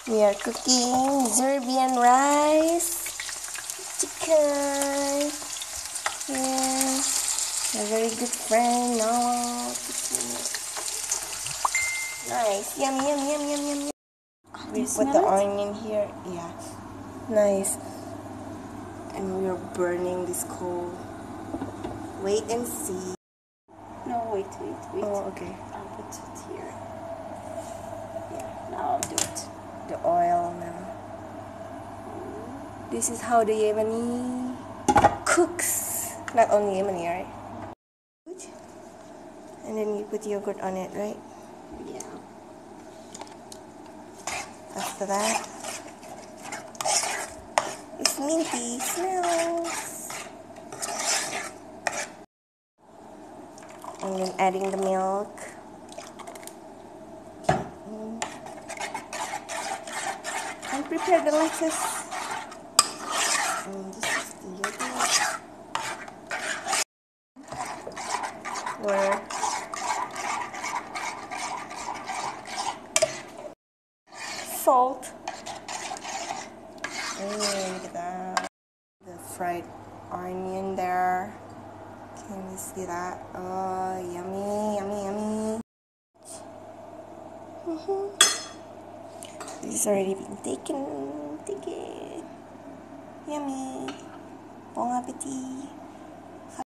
We are cooking Serbian rice, chicken. Yeah, a very good friend. No, nice. Yum, yum, yum, yum, yum, yum. We put the onion here. Yeah, nice. And we are burning this coal. Wait and see. No, wait. Oh, okay. I'll put it here. Yeah, now I'll do it. The oil now. This is how the Yemeni cooks. Not only Yemeni, right? And then you put yogurt on it, right? Yeah. After that, it's minty smells. And then adding the milk. And prepare the lettuce. And this is the yogurt. Water. Salt. Look at that. The fried onion there. Can you see that? Oh, yummy, yummy, yummy. This is already been taken. Take it. Yummy. Bon appetit.